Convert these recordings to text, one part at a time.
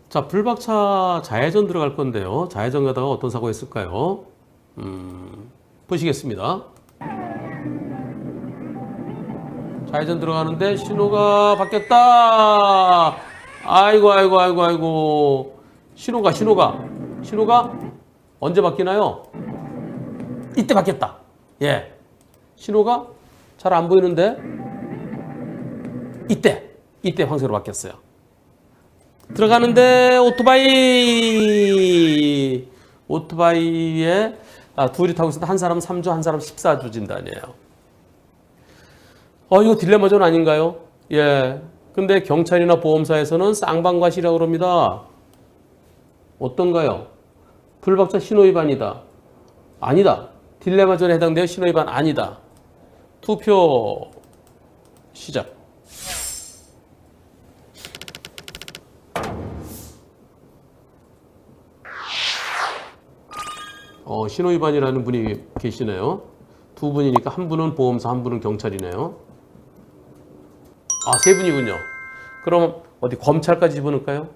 자, 불박차 좌회전 들어갈 건데요. 좌회전 가다가 어떤 사고가 있을까요? 보시겠습니다. 좌회전 들어가는데 신호가 바뀌었다. 아이고. 신호가 언제 바뀌나요? 이때 바뀌었다. 예. 신호가 잘 안 보이는데 이때 황색으로 바뀌었어요. 들어가는데 오토바이에 둘이 타고 있었는데 한 사람은 3주, 한 사람은 14주 진단이에요. 이거 딜레마존 아닌가요? 예. 근데 경찰이나 보험사에서는 쌍방과실이라고 그럽니다. 어떤가요? 불박차 신호위반이다. 아니다. 딜레마존에 해당되어 신호위반 아니다. 투표 시작. 신호위반이라는 분이 계시네요. 두 분이니까 한 분은 보험사, 한 분은 경찰이네요. 세 분이군요. 그럼 어디 검찰까지 집어넣을까요?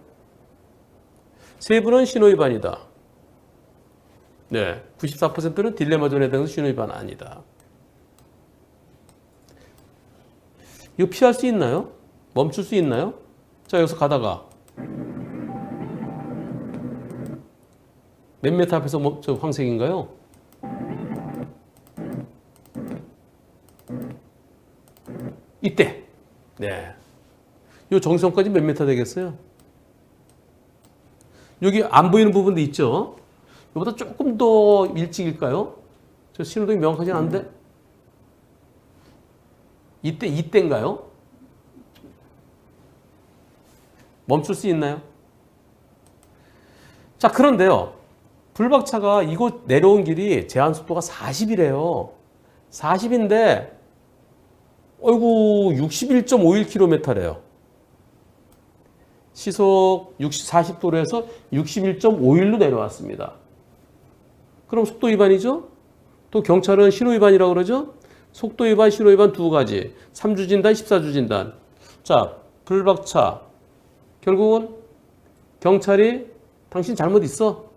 세 분은 신호위반이다. 네, 94%는 딜레마존에 대해서 신호위반 아니다. 이거 피할 수 있나요? 멈출 수 있나요? 자, 여기서 가다가 몇 미터 앞에서 저 황색인가요? 이때. 네. 요 정성까지 몇 미터 되겠어요? 여기 안 보이는 부분도 있죠? 이보다 조금 더 일찍일까요? 저 신호등이 명확하진 않은데? 이때인가요? 멈출 수 있나요? 자, 그런데요. 불박차가 이곳 내려온 길이 제한 속도가 40이래요. 40인데, 어이구, 61.51km래요. 시속 40도로에서 61.51로 내려왔습니다. 그럼 속도 위반이죠? 또 경찰은 신호 위반이라고 그러죠? 속도 위반, 신호 위반 두 가지. 3주 진단, 14주 진단. 자, 불박차. 결국은 경찰이 당신 잘못 있어.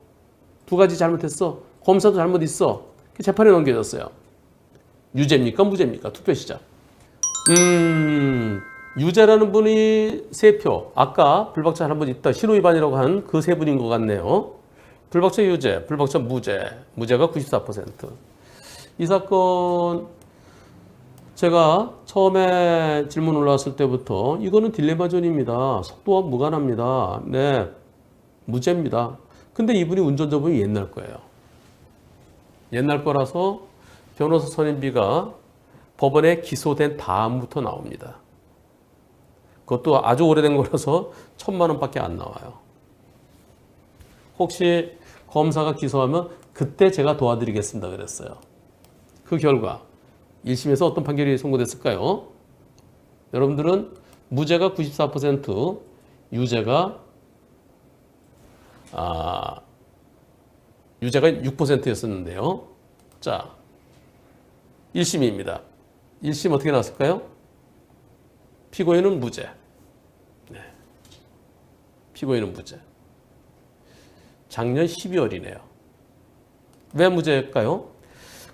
두 가지 잘못했어. 검사도 잘못 있어. 재판에 넘겨졌어요. 유죄입니까? 무죄입니까? 투표 시작. 유죄라는 분이 3표. 아까 불박차 잘못 있다. 신호 위반이라고 한 그 세 분인 것 같네요. 불박차 유죄, 불박차 무죄. 무죄가 94%. 이 사건 제가 처음에 질문 올라왔을 때부터 이거는 딜레마존입니다. 속도와 무관합니다. 네, 무죄입니다. 근데 이분이 운전자분이 옛날 거예요. 옛날 거라서 변호사 선임비가 법원에 기소된 다음부터 나옵니다. 그것도 아주 오래된 거라서 1,000만 원밖에 안 나와요. 혹시 검사가 기소하면 그때 제가 도와드리겠습니다 그랬어요. 그 결과 1심에서 어떤 판결이 선고됐을까요? 여러분들은 무죄가 94%, 유죄가 6%였었는데요. 자, 1심입니다. 1심 어떻게 나왔을까요? 피고인은 무죄. 네. 피고인은 무죄. 작년 12월이네요. 왜 무죄일까요?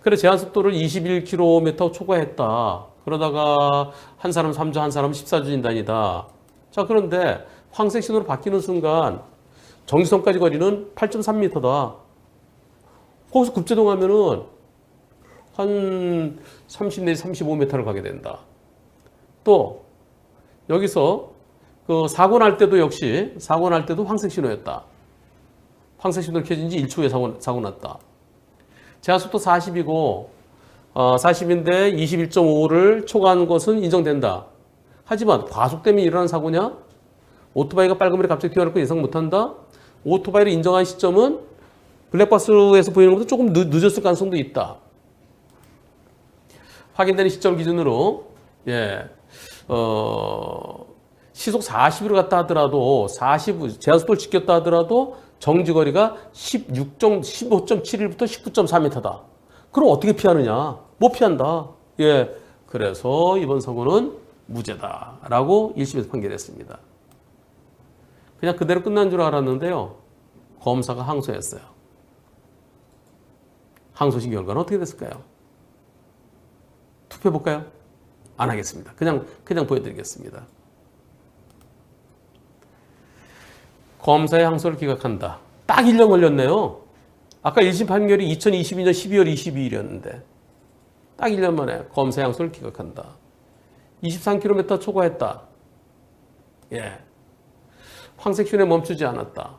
그래, 제한속도를 21km 초과했다. 그러다가 한 사람 3주, 한 사람 14주 진단이다. 자, 그런데 황색 신호로 바뀌는 순간 정지선까지 거리는 8.3m다. 거기서 급제동하면은 한 30 내지 35m를 가게 된다. 또 여기서 그 사고 날 때도 역시 사고 날 때도 황색 신호였다. 황색 신호를 켜진 지 1초 후에 사고 났다. 제한속도 40이고 40인데 21.5를 초과한 것은 인정된다. 하지만 과속 때문에 일어난 사고냐? 오토바이가 빨간불에 갑자기 튀어나올 거 예상 못한다. 오토바이를 인정한 시점은 블랙박스에서 보이는 것보다 조금 늦었을 가능성도 있다. 확인되는 시점 기준으로 시속 40으로 갔다 하더라도 40 제한속도를 지켰다 하더라도 정지거리가 15.71부터 19.4m다. 그럼 어떻게 피하느냐? 못 피한다. 그래서 이번 사고는 무죄다라고 1심에서 판결했습니다. 그냥 그대로 끝난 줄 알았는데요. 검사가 항소했어요. 항소심 결과는 어떻게 됐을까요? 투표해볼까요? 안 하겠습니다. 그냥 보여드리겠습니다. 검사의 항소를 기각한다. 딱 1년 걸렸네요. 아까 1심 판결이 2022년 12월 22일이었는데 딱 1년 만에 검사의 항소를 기각한다. 23km 초과했다. 예. 황색 신호에 멈추지 않았다.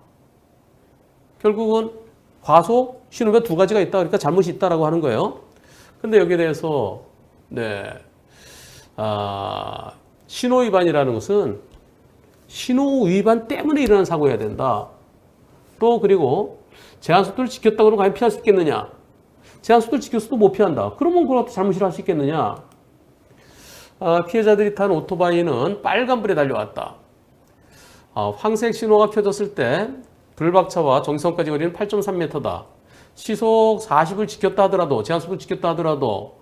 결국은 과속 신호가 두 가지가 있다. 그러니까 잘못이 있다라고 하는 거예요. 근데 여기에 대해서 신호 위반이라는 것은 신호 위반 때문에 일어난 사고여야 된다. 또 그리고 제한 속도를 지켰다고 그러면 과연 피할 수 있겠느냐? 제한 속도를 지켰어도 못 피한다. 그러면 그것도 잘못이라 할 수 있겠느냐? 피해자들이 탄 오토바이는 빨간불에 달려왔다. 황색 신호가 켜졌을 때 불박차와 정지선까지 거리는 8.3m다. 시속 40을 지켰다 하더라도 제한 속도를 지켰다 하더라도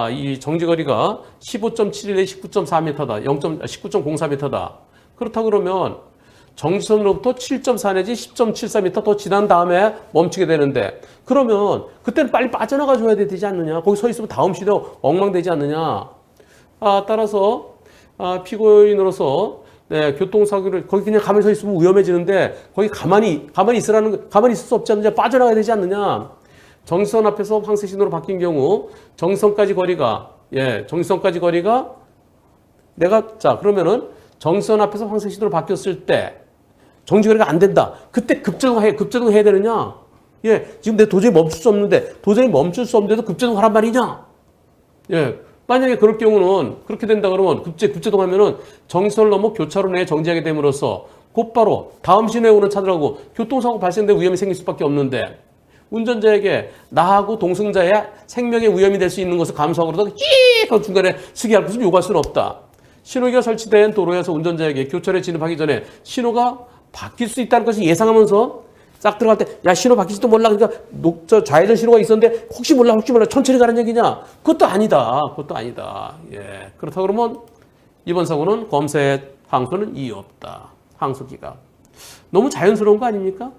이 정지거리가 15.71에 19.4m다. 19.04m다. 그렇다 그러면 정지선으로부터 7.4 내지 10.74m 더 지난 다음에 멈추게 되는데 그러면 그때는 빨리 빠져나가 줘야 되지 않느냐. 거기 서 있으면 다음 시도 엉망되지 않느냐. 따라서 피고인으로서 교통사고를 거기 그냥 가만히 서 있으면 위험해지는데 거기 가만히 있을 수 없지 않느냐. 빠져나가야 되지 않느냐. 정지선 앞에서 황색 신호로 바뀐 경우 정지선까지 거리가 그러면은 정지선 앞에서 황색 신호로 바뀌었을 때 정지거리가 안 된다. 그때 급제동해야 되느냐? 지금 내가 도저히 멈출 수 없는데도 급제동하란 말이냐? 만약에 그럴 경우는 그렇게 된다 그러면 급제동하면은 정지선을 넘어 교차로 내에 정지하게 됨으로써 곧바로 다음 신호에 오는 차들하고 교통사고 발생될 위험이 생길 수밖에 없는데 운전자에게 나하고 동승자의 생명에 위험이 될 수 있는 것을 감수하고도 하고 중간에 쓰게 것을 요구할 수는 없다. 신호기가 설치된 도로에서 운전자에게 교차로에 진입하기 전에 신호가 바뀔 수 있다는 것을 예상하면서 싹 들어갈 때 야 신호 바뀔지도 몰라 그러니까 좌회전 신호가 있었는데 혹시 몰라 천천히 가라는 얘기냐? 그것도 아니다. 그렇다 그러면 이번 사고는 검사의 항소는 이유 없다. 항소 기각. 너무 자연스러운 거 아닙니까?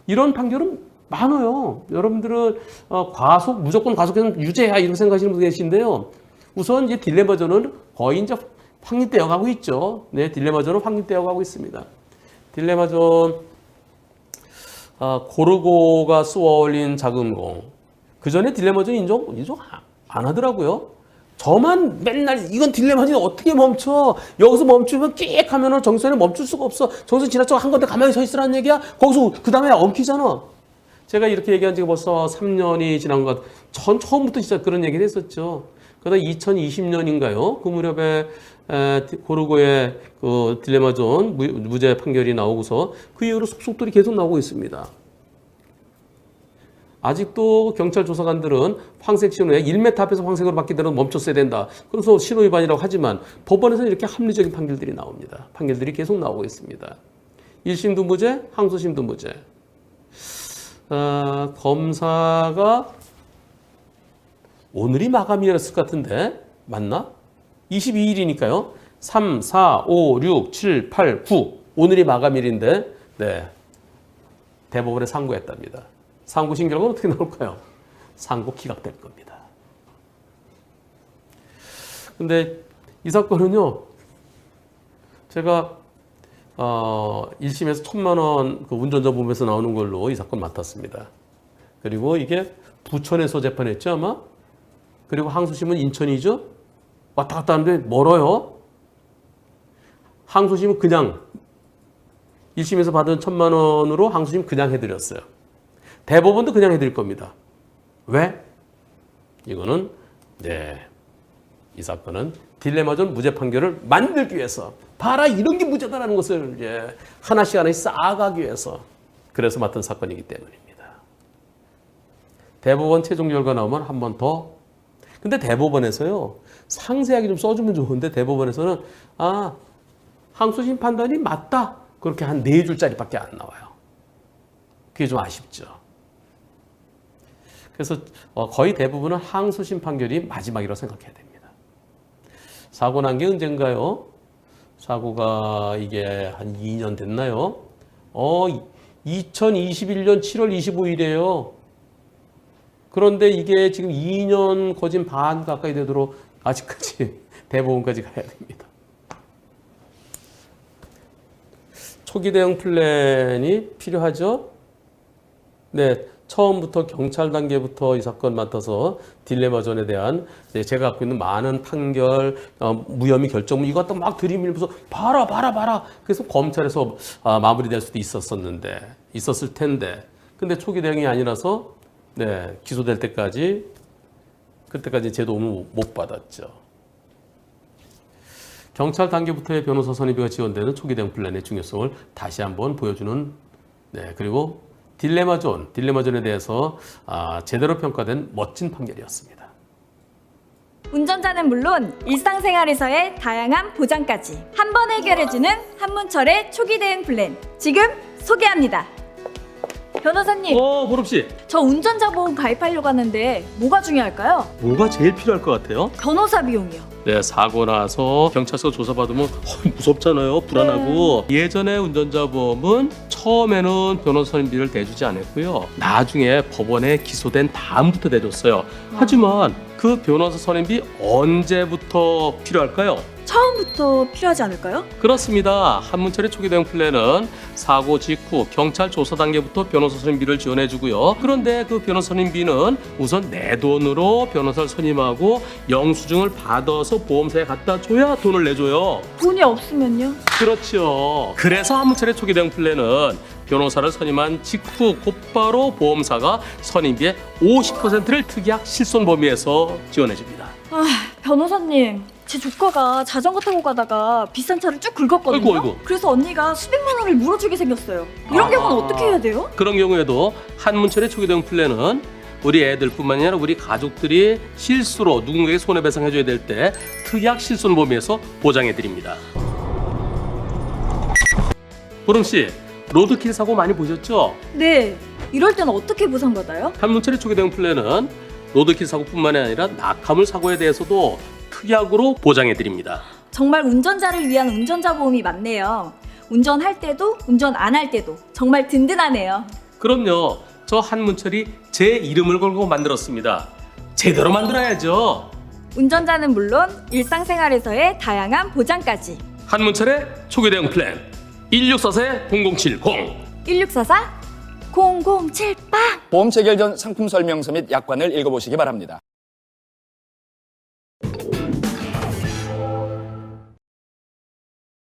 이런 판결은 많아요. 여러분들은 무조건 과속해서 유죄야 이렇게 생각하시는 분들 계신데요. 우선 이제 딜레마전은 거의 이제 확립되어 가고 있죠. 딜레마전은 확립되어 가고 있습니다. 딜레마전 고르고가 쏘아 올린 자금공. 그 전에 딜레마전 인정 안 하더라고요. 저만 맨날 이건 딜레마전이 어떻게 멈춰? 여기서 멈추면 끽 하면은 정선에 멈출 수가 없어. 정선 지나쳐 한 건데 가만히 서 있으라는 얘기야? 거기서 그 다음에 엉키잖아. 제가 이렇게 얘기한 지가 벌써 3년이 지난 것 같아요. 처음부터 진짜 그런 얘기를 했었죠. 그러다 2020년인가요? 그 무렵에 고르고의 그 딜레마전 무죄 판결이 나오고서 그 이후로 속속들이 계속 나오고 있습니다. 아직도 경찰 조사관들은 황색 신호에 1m 앞에서 황색으로 바뀌더라도 멈췄어야 된다. 그래서 신호 위반이라고 하지만 법원에서는 이렇게 합리적인 판결들이 나옵니다. 판결들이 계속 나오고 있습니다. 1심도 무죄, 항소심도 무죄. 검사가 오늘이 마감이었을 것 같은데 맞나? 22일이니까요. 3, 4, 5, 6, 7, 8, 9 오늘이 마감일인데 대법원에 상고했답니다. 상고심 결과는 어떻게 나올까요? 상고 기각될 겁니다. 근데 이 사건은요. 제가 1심에서 1,000만 원 그 운전자 보험에서 나오는 걸로 이 사건 맡았습니다. 그리고 이게 부천에서 재판했죠 아마? 그리고 항소심은 인천이죠? 왔다 갔다 하는데 멀어요. 항소심은 그냥 1심에서 받은 1,000만 원으로 항소심 그냥 해드렸어요. 대법원도 그냥 해드릴 겁니다. 왜? 이거는 이 사건은 딜레마전 무죄 판결을 만들기 위해서 봐라 이런 게 무죄다라는 것을 이제 하나씩 쌓아가기 위해서 그래서 맡은 사건이기 때문입니다. 대법원 최종 결과 나오면 한 번 더. 근데 대법원에서요 상세하게 좀 써주면 좋은데 대법원에서는 항소심 판단이 맞다 그렇게 한 4줄짜리밖에 안 나와요. 그게 좀 아쉽죠. 그래서 거의 대부분은 항소심 판결이 마지막이라고 생각해야 됩니다. 사고 난 게 언젠가요? 사고가 이게 한 2년 됐나요? 2021년 7월 25일이에요. 그런데 이게 지금 2년 거진 반 가까이 되도록 아직까지 대법원까지 가야 됩니다. 초기 대응 플랜이 필요하죠? 네, 처음부터 경찰 단계부터 이 사건 맡아서 딜레마존에 대한 제가 갖고 있는 많은 판결, 무혐의 결정문 이거 갖다 막 들이밀면서 봐라. 그래서 검찰에서 마무리될 수도 있었을 텐데. 근데 초기 대응이 아니라서 네, 기소될 때까지 그때까지 제 도움을 못 받았죠. 경찰 단계부터의 변호사 선임비가 지원되는 초기 대응 플랜의 중요성을 다시 한번 보여주는 네, 그리고 딜레마존에 대해서 제대로 평가된 멋진 판결이었습니다. 운전자는 물론 일상생활에서의 다양한 보장까지 한 번 해결해주는 한문철의 초기 대응 플랜 지금 소개합니다. 변호사님, 보름씨. 저 운전자 보험 가입하려고 하는데 뭐가 중요할까요? 뭐가 제일 필요할 것 같아요? 변호사 비용이요. 네, 사고 나서 경찰서 조사받으면 무섭잖아요. 불안하고. 예전에 운전자 보험은 처음에는 변호사 선임비를 대주지 않았고요. 나중에 법원에 기소된 다음부터 대줬어요. 하지만 그 변호사 선임비 언제부터 필요할까요? 처음부터 필요하지 않을까요? 그렇습니다. 한문철의 초기 대응 플랜은 사고 직후 경찰 조사 단계부터 변호사 선임비를 지원해주고요. 그런데 그 변호사 선임비는 우선 내 돈으로 변호사를 선임하고 영수증을 받아서 보험사에 갖다 줘야 돈을 내줘요. 돈이 없으면요? 그렇죠. 그래서 한문철의 초기 대응 플랜은 변호사를 선임한 직후 곧바로 보험사가 선임비의 50%를 특약 실손 범위에서 지원해줍니다. 변호사님, 제 조카가 자전거 타고 가다가 비싼 차를 쭉 긁었거든요. 아이고. 그래서 언니가 수백만 원을 물어주게 생겼어요. 이런 경우는 어떻게 해야 돼요? 그런 경우에도 한문철의 초기 대응 플랜은 우리 애들뿐만 아니라 우리 가족들이 실수로 누군가에게 손해배상해줘야 될 때 특약 실손 범위에서 보장해드립니다. 보름씨, 로드킬 사고 많이 보셨죠? 네. 이럴 때는 어떻게 보상받아요? 한문철의 초기 대응 플랜은 로드킬 사고뿐만 아니라 낙하물 사고에 대해서도 특약으로 보장해드립니다. 정말 운전자를 위한 운전자 보험이 많네요. 운전할 때도 운전 안 할 때도 정말 든든하네요. 그럼요. 저 한문철이 제 이름을 걸고 만들었습니다. 제대로 만들어야죠. 운전자는 물론 일상생활에서의 다양한 보장까지. 한문철의 초기 대응 플랜 1644-0070 1644 0078 보험 체결 전 상품 설명서 및 약관을 읽어보시기 바랍니다.